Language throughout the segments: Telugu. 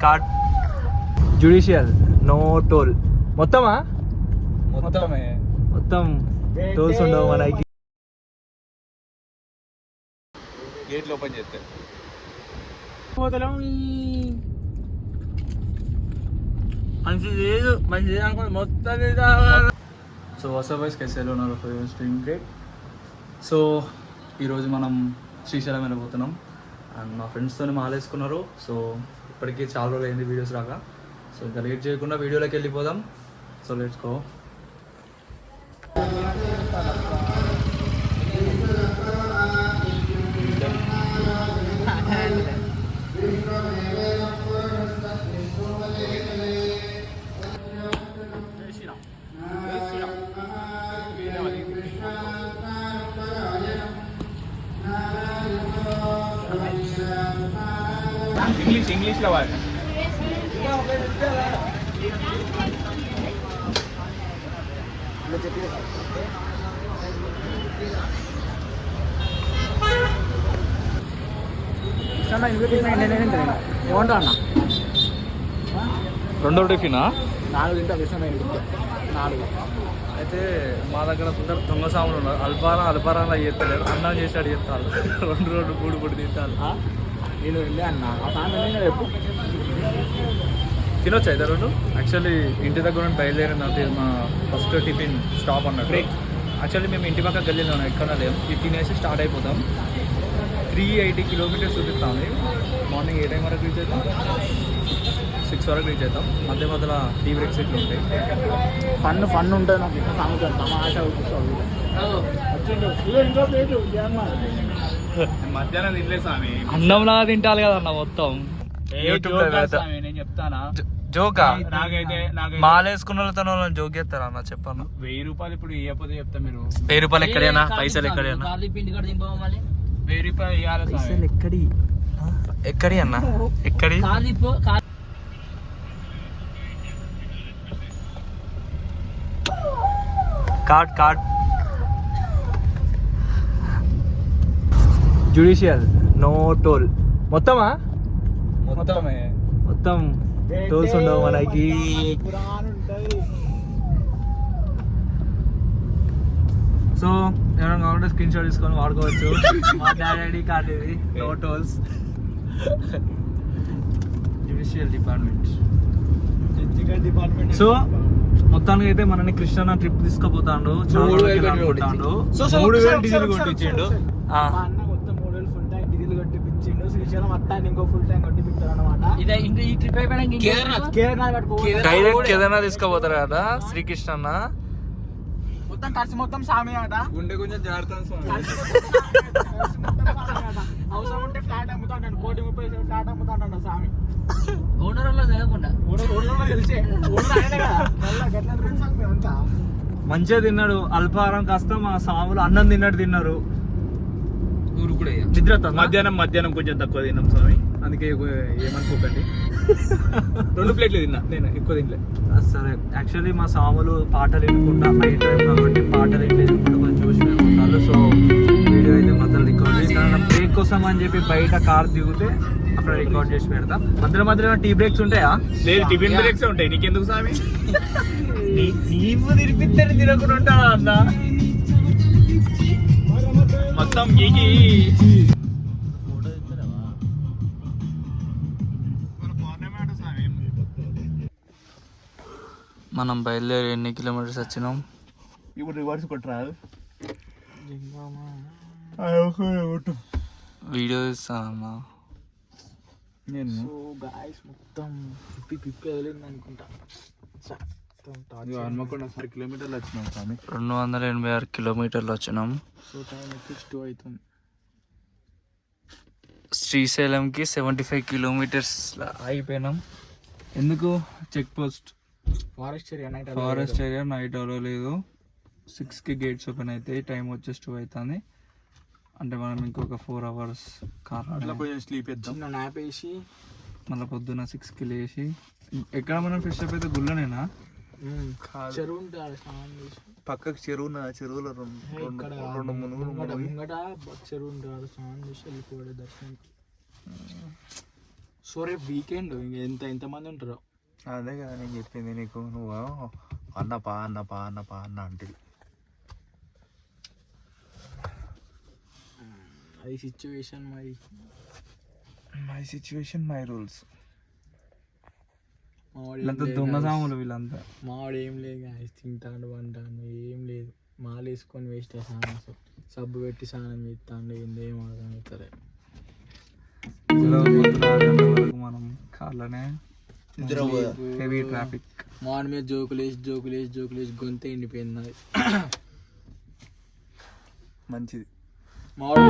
కార్డ్ జ్యుడిషియల్ నో టోల్ మొత్తమా మొత్తం టోల్స్ ఉండవు మనకి. గేట్లు ఓపెన్ చేస్తే మంచిది లేదు మంచిది అనుకోండి మొత్తం. సో వాట్సాప్ వైస్ కైసేలో ఉన్నారు స్ట్రీమ్ గ్రేట్. సో ఈరోజు మనం శ్రీశైలం వెళ్ళిపోతున్నాం అండ్ మా ఫ్రెండ్స్తో మాలేసుకున్నారు. సో ఇప్పటికీ చాలా రోజులు అయింది వీడియోస్ రాగా. సో ఇంకా లేట్ చేయకుండా వీడియోలోకి వెళ్ళిపోదాం. So let's go. ఇంగ్లీష్లో వాడు ఏమంటా అన్న రెండో టిఫినా 4 తింటా 4 అయితే మా దగ్గర దొంగ సాములు ఉన్నారు. అల్పారా చేస్తలేరు, అన్నం చేసాడు చెప్తారు. 2 తింటారు. నేను వెళ్ళే అన్న ఆ సామెత ఎప్పుడు తినొచ్చు అయితే 2. యాక్చువల్లీ ఇంటి దగ్గర నుండి బయలుదేరినట్టు మా ఫస్ట్ టిఫిన్ స్టాప్ అన్నట్టు. యాక్చువల్లీ మేము ఇంటి పక్క గల్లీలో ఉన్నాం, ఎక్కడ లేము. ఇది తినేసి స్టార్ట్ అయిపోతాం. 380 కిలోమీటర్స్ చూపిస్తాము. మార్నింగ్ ఏ టైం వరకు రీచ్ అవుతాం? 6 వరకు రీచ్ అవుతాం. మధ్యలో టీ బ్రేక్స్ ఇట్లా ఉంటాయి. ఫన్ ఉంటుంది నాకు సామెత తమాషా మధ్యాహ్నం తినలే స్వామి, అన్నంలా తింటాలి కదన్న మొత్తం. నేను చెప్తానా జోకా? నాకైతే మాలేసుకున్న వాళ్ళతో జోక్ చేస్తారా అన్న? చెప్పన్న. 1000 రూపాయలు ఇప్పుడు ఇవ్వకపోతే చెప్తా. మీరు 1000 రూపాయలు ఎక్కడైనా, పైసలు ఎక్కడైనా. 1000 రూపాయలు ఇవ్వాలి. ఎక్కడి అన్న ఎక్కడి? కార్డ్ జ్యుడిషియల్ నో టోల్ మొత్తమా? మొత్తం టోల్స్ ఉండవు మనకి. సో ఏమైనా కావాలంటే స్క్రీన్ షాట్ తీసుకొని వాడుకోవచ్చు. మా డాడీ కార్డ్ ఇది, no tolls. Judicial department. So మొత్తానికి అయితే మనని కృష్ణ ట్రిప్ తీసుకుపోతాడు. 3000 డీజిల్ కొట్టించిండు. డైరెక్ట్ ఏదైనా తీసుకుపోతారు కదా శ్రీకృష్ణ అన్న. మొత్తం ఖర్చు మొత్తం సామి ఆట. గుండె కొంచెం జాగ్రత్త స్వామి. అవసరం ఉంటే ఫ్లాట్ అమ్ముతాడు. 1,30,00,000 ఫ్లాట్ అమ్ముతాడు సామి. మంచిగా తిన్నాడు. అల్పాహారం కాస్త మా సాములు అన్నం తిన్నట్టు తిన్నారు. ఊరు కూడా నిద్ర మధ్యాహ్నం కొంచెం తక్కువ తిన్నాం స్వామి, అందుకే ఏమనుకోకండి. 2 ప్లేట్లు తిన్నా నేను, ఎక్కువ తినలే. సరే, యాక్చువల్లీ మా సాములు పాటలు వినుకుంటా, నైట్ టైం కాబట్టి పాటలు వినుకుంటా కొంచెం చూసి ఉంటారు. సో వీడియో అయితే మొత్తం రికార్డ్ చేసి బ్రేక్ కోసం అని చెప్పి బయట కార్ దిగితే అక్కడ రికార్డ్ చేసి పెడతా. మధ్యలో టీ బ్రేక్స్ ఉంటాయా? లేదు, టిఫిన్ బ్రేక్స్ ఉంటాయి. నీకెందుకు స్వామి? నీవు తినిపిస్తే తినకుండా ఉంటా అన్న. మొత్తం మనం బయలుదేరి ఎన్ని కిలోమీటర్స్ వచ్చినాం? ఇప్పుడు రివర్స్ కొట్టరాదు. వీడియో ఇస్తానన్నా. మొత్తం పిప్పి వదిలింది అనుకుంటా. హన్మకొండ 6 కిలోమీటర్లు వచ్చినాం స్వామి. 286 కిలోమీటర్లు వచ్చినాం. సో టైం అయితే 2 అవుతుంది. శ్రీశైలంకి 75 కిలోమీటర్స్ అయిపోయినాం. ఎందుకు? Check post, forest area night అలో లేదు. 6కి గేట్స్ ఓపెన్ అవుతాయి. టైం వచ్చేసి 2 అవుతుంది. అంటే మనం ఇంకొక 4 hours కార్ కొంచెం స్లీప్ చేద్దాం. నాప్ వేసి మళ్ళీ పొద్దున్న 6కి లేచి ఎక్కడ మనం ఫ్రెష్ అప్ అయితే గుళ్ళనేనా? చెరువు ఉంటుంది, పక్కకు చెరువులో 2 ముంగట చెరువు ఉంటుంది. స్నానం చేసి వెళ్ళిపోయాడు దర్శనం. సో రేపు వీకెండ్ ఎంతమంది ఉంటారు? అదే కదా నేను చెప్పింది నీకు, నువ్వు అన్నపా అంటే అది సిచ్యువేషన్ మరి. My situation my rules. దొంగ సాములు వీళ్ళంతా. మావాడు ఏం లేదు గాయస్, తింటాడు అంటాను ఏం లేదు. మాలు వేసుకొని వేస్ట్ స్నానం, సబ్బు పెట్టి స్నానం చేస్తాడు, ఏందేం అర్థం అవుతుంది. మనం కార్లోనే హెవీ ట్రాఫిక్. మావాడి మీద జోకులేసి గొంతే ఎండిపోయింది అది. మంచిది. మావాడు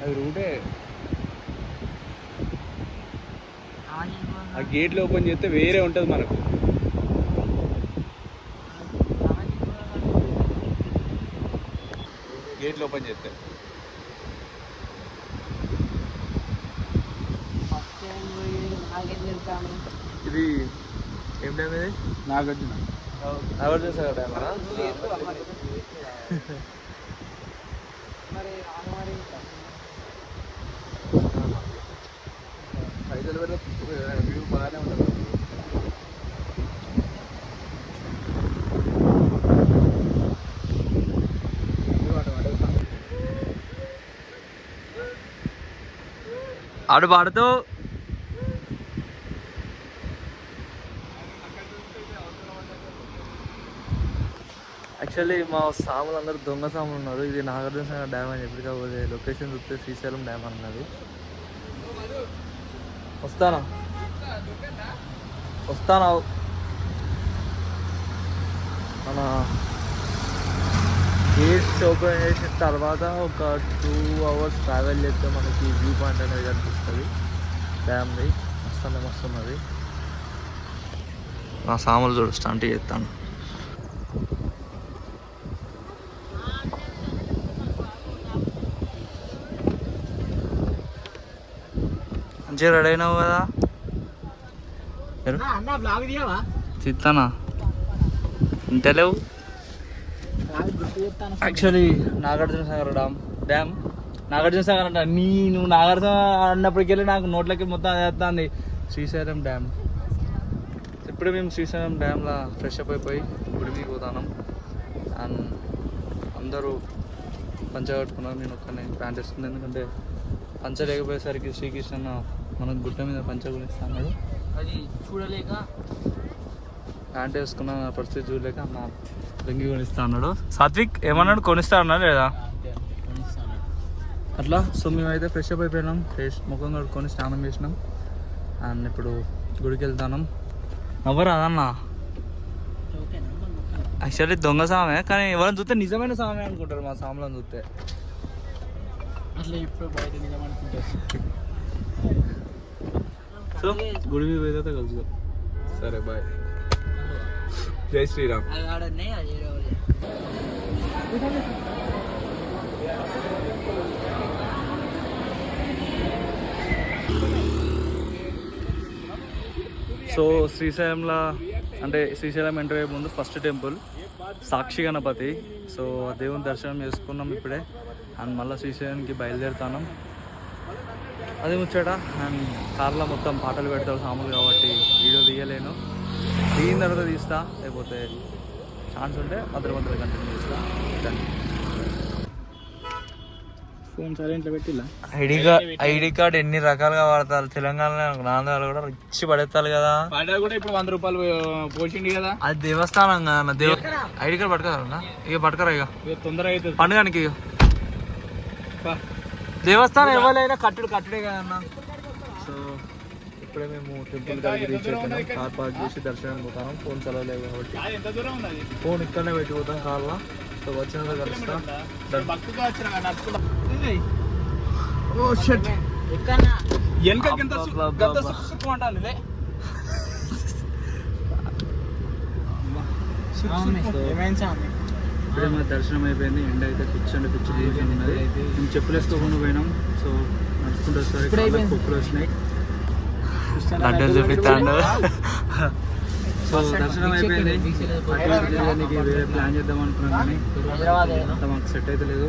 అది రూటే. ఆ గేట్లు ఓపెన్ చేస్తే వేరే ఉంటుంది మనకు. గేట్లు ఓపెన్ చేస్తే ఇది ఏం టైం ఇది? నాగార్జున సాగర్ టైం. పైసలు పెడితే వ్యూ బాగానే ఉంటుంది. ఆడు పాడుతూ యాక్చువల్లీ మా సాములు అందరూ దొంగ సాములు ఉన్నారు. ఇది నాగార్జున సాగర్ డ్యామ్ అని చెప్పి, కాకపోతే లొకేషన్ చూస్తే శ్రీశైలం డ్యామ్ అన్నది. వస్తానా మన గేట్స్ ఓపెన్ చేసిన తర్వాత ఒక 2 hours ట్రావెల్ చేస్తే మనకి వ్యూ పాయింట్ అనేది కనిపిస్తుంది డ్యామ్ది. మస్తున్నది. నా సాములు చూడు స్టంట్ చేస్తాను. మంచిగా రెడీ అయినావు కదా? చిత్తానా ఇంటలేవు. యాక్చువల్లీ నాగార్జున సాగర్ డ్యామ్ నాగార్జున సాగర్ అంట. నువ్వు నాగార్జున అన్నప్పటికెళ్ళి నాకు నోట్లకి మొత్తం చేస్తుంది శ్రీశైలం డ్యామ్. ఇప్పుడు మేము శ్రీశైలం డ్యామ్లో ఫ్రెష్ అప్ అయిపోయి గుడికి పోతాను. అండ్ అందరూ పంచ కట్టుకున్నారు, నేను ఒక్కనే ప్యాంట్ వేసుకున్నాను. ఎందుకంటే పంచ లేకపోయేసరికి శ్రీకృష్ణ మనకు గుట్ట మీద పంచ గురిస్తా అన్నాడు. అది చూడలేక ప్యాంట్ వేసుకున్న పరిస్థితి చూడలేక అన్న లుంగి కొనిస్తా అన్నాడు. సాత్విక్ ఏమన్నాడు? కొనిస్తా అన్నాడు లేదా అట్లా. సో మేమైతే ఫ్రెష్ అప్ అయిపోయినాం, ముఖం కడుక్కొని స్నానం చేసినాం. అండ్ ఇప్పుడు గుడికి వెళ్తాను. నవ్వరాదన్న యాక్చువల్లీ దొంగ సామే, కానీ ఎవరైనా చూస్తే నిజమైన సామే అనుకుంటారు మా సాములను చూస్తే. అట్లా ఇప్పుడు బయట నిజం అనుకుంటారు. సో గుడి మీద పోయితే కలుసుకో. సరే బాయ్. జై శ్రీరామ్. సో శ్రీశైలంలో అంటే శ్రీశైలం ఎంటర్ అయ్యే ముందు ఫస్ట్ టెంపుల్ సాక్షి గణపతి. సో దేవుని దర్శనం చేసుకున్నాం ఇప్పుడే. అండ్ మళ్ళీ శ్రీశైలానికి బయలుదేరుతాను. అది ముచ్చట. అండ్ కార్లో మొత్తం పాటలు పెడతారు సాములు కాబట్టి వీడియో తీయలేను. దిగిన తర్వాత తీస్తా, లేకపోతే ఛాన్స్ ఉంటే మధ్య కంటిన్యూ చేస్తా. ఫోన్ సైలెంట్లో పెట్టిలా. ఐడి కార్డ్ ఎన్ని రకాలుగా వాడతారు తెలంగాణలో. నాన్నగారు కూడా ఇచ్చి పడేస్తారు కదా. కూడా ఇప్పుడు 100 రూపాయలు పోసిండి కదా. అది దేవస్థానం కదా. ఐడి కార్డ్ పట్టుకోరా ఇక పట్టుకరా ఇక తొందరగా అవుతుంది పండుగనికి. ఇక దేవస్థానం ఎవరైనా కట్టుడే కదా అన్న. సో ఇప్పుడే మేము టెంపుల్ దగ్గర రీచ్ అయిపోయినాం. కార్ పార్క్ చేసి దర్శనం పోతాం. ఫోన్ చదవలేదు కాబట్టి ఫోన్ ఇక్కడనే పెట్టిపోతాం కార్లో. సో వచ్చిన కలుస్తా. ఇప్పుడే మా దర్శనం అయిపోయింది. ఎండ అయితే పిచ్చి ఉన్నది. మేము చెప్పులు వేసుకోకుండా పోయినాం. సో నడుచుకుంటూ వస్తారు కుక్కలు వచ్చినాయి. చూపిస్తాడు. సో దర్శనం అయిపోయింది. తిరగడానికి వేరే ప్లాన్ చేద్దాం అనుకున్నాం కానీ అంత మాకు సెట్ అయితే లేదు.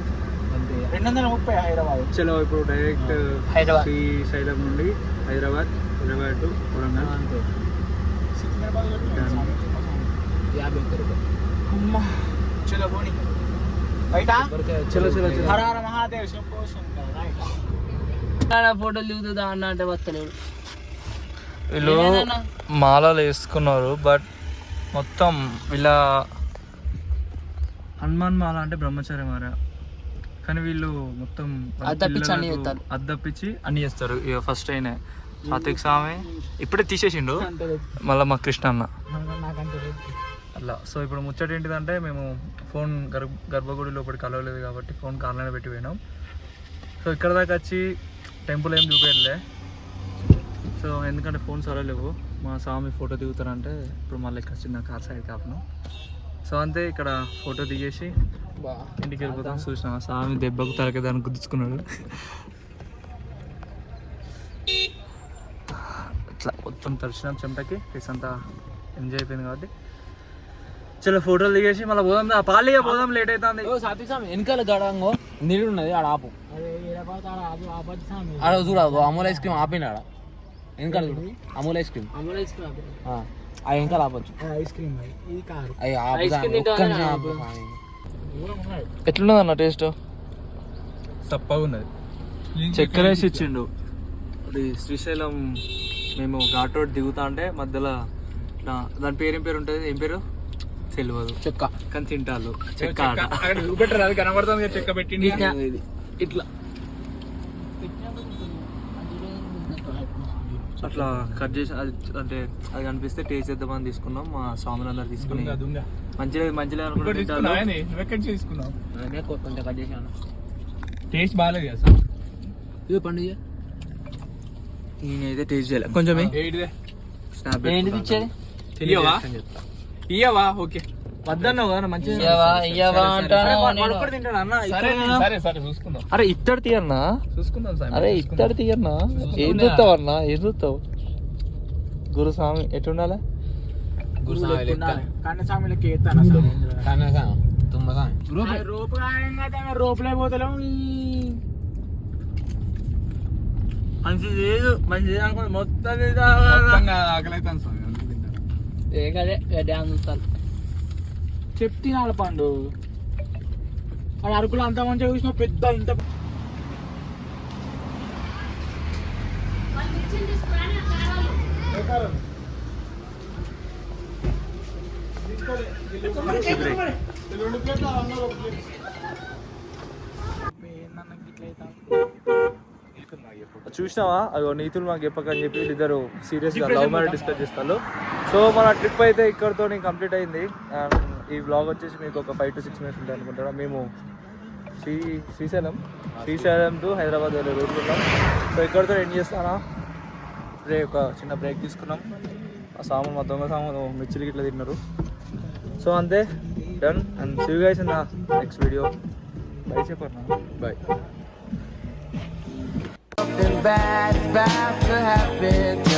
230 హైదరాబాద్. చలో ఇప్పుడు డైరెక్ట్ శ్రీశైలం నుండి హైదరాబాద్ టు వరంగల్. ఫోటోలు దిగుతుందా అన్న అంటే వస్తలేడు. వీళ్ళు మాలలు వేసుకున్నారు. బట్ మొత్తం ఇలా హనుమాన్ మాల అంటే బ్రహ్మచారి మార. కానీ వీళ్ళు మొత్తం అద్దప్పించి అన్ని చేస్తారు. ఇక ఫస్ట్ అయినా సాత్విక్ స్వామి ఇప్పుడే తీసేసిండు. మళ్ళీ మా కృష్ణ అన్న అట్లా. సో ఇప్పుడు ముచ్చట ఏంటిదంటే మేము ఫోన్ గర్భగుడి లోపలికి కలవలేదు కాబట్టి ఫోన్ కార్లోనే పెట్టి పోయినాం. సో ఇక్కడ దాకా వచ్చి టెంపుల్ ఏం చూపించలే. సో ఎందుకంటే ఫోన్ సరలేవు. మా స్వామి ఫోటో దిగుతారంటే ఇప్పుడు మళ్ళీ ఇక్కడ చిన్న కార్ సైడ్ కాపును. సో అంతే ఇక్కడ ఫోటో దిగేసి ఇంటికి వెళ్ళిపోతాం. చూసిన స్వామి దెబ్బకు తలకి దాన్ని గుద్దుకున్నాడు. ఇట్లా మొత్తం దర్శనం చెమటకి ఫేస్ అంతా ఎంజాయ్ అయిపోయింది కాబట్టి చలో ఫోటోలు దిగేసి మళ్ళీ పోదాం. పాలిగా పోదాం, లేట్ అవుతుంది. వెనకాల గడంగో నీళ్ళు ఉన్నది ఆడ ఆపు. ఆడ చూడదు అమూల్ ఐస్ క్రీమ్ ఆపిన ఆడ వెనకాల చూడు. అమూల్ ఐస్ క్రీమ్ అది వెనకాల ఆపచ్చు. ఐస్ క్రీమ్ ఎట్లున్నది అన్న టేస్ట్? తప్పగా ఉన్నది. చక్కెర వేసి ఇచ్చిండు. అది శ్రీశైలం మేము ఘాట్ రోడ్ దిగుతా అంటే మధ్యలో దాని పేరు ఏం పేరు ఉంటుంది? ఏం పేరు తెలియదు. చెక్క కానీ తింటారు. చెక్క చూపెట్టరు, అది కనబడుతుంది. చెక్క పెట్టింది ఇట్లా అట్లా కట్ చేసి అది అంటే అది కనిపిస్తే టేస్ట్ చేద్దామని తీసుకున్నాం. మా స్వామిని అందరు తీసుకుని మంచిగా తీసుకున్నాం. కొంచెం కట్ చేసాను. టేస్ట్ బాగాలేదు కదా సార్. ఇది పండుగ నేనైతే టేస్ట్ చేయలే. కొంచెం స్నాప్ ఇయ్యవా? ఓకే వద్దన్నావు కదా మంచిగా. చూసుకుందాం. అరే ఇత్తడి తీయన్నా, చూసుకుందాం సార్. అరే ఇత్తడి తీయన్నా. ఏం చూస్తావు అన్నా? ఏం చూస్తావు? గురుస్వామి ఎట్టుండాలి? రోపులే పోతలేము. మంచి లేదు, మంచి అనుకుని మొత్తం ఆకలి అవుతాను సార్. డ్యామ్ చూస్తాను చెప్తినాల పండు. అది అరకులు అంత మంచిగా చూసిన పెద్ద ఇంత చూసినావా? అవి నీతులు మాకు చెప్పకని చెప్పి ఇద్దరు సీరియస్గా లవ్ మ్యారేజ్ డిస్కస్ చేస్తారు. సో మన ట్రిప్ అయితే ఇక్కడితో కంప్లీట్ అయింది. ఈ బ్లాగ్ వచ్చేసి మీకు ఒక 5 to 6 minutes ఉంటుంది అనుకుంటారా. మేము శ్రీశైలం టు హైదరాబాద్ వెళ్ళే రూట్ ఉన్నాం. సో ఇక్కడితో ఎండ్ చేస్తానా. ఒక చిన్న బ్రేక్ తీసుకున్నాం. ఆ సామాన్ మా దొంగ సామాన్ మిర్చిలు ఇట్లా తిన్నారు. సో అంతే, done. And see you guys in the next video. Bye చెప్పన్నా, bye. Something bad is about to happen.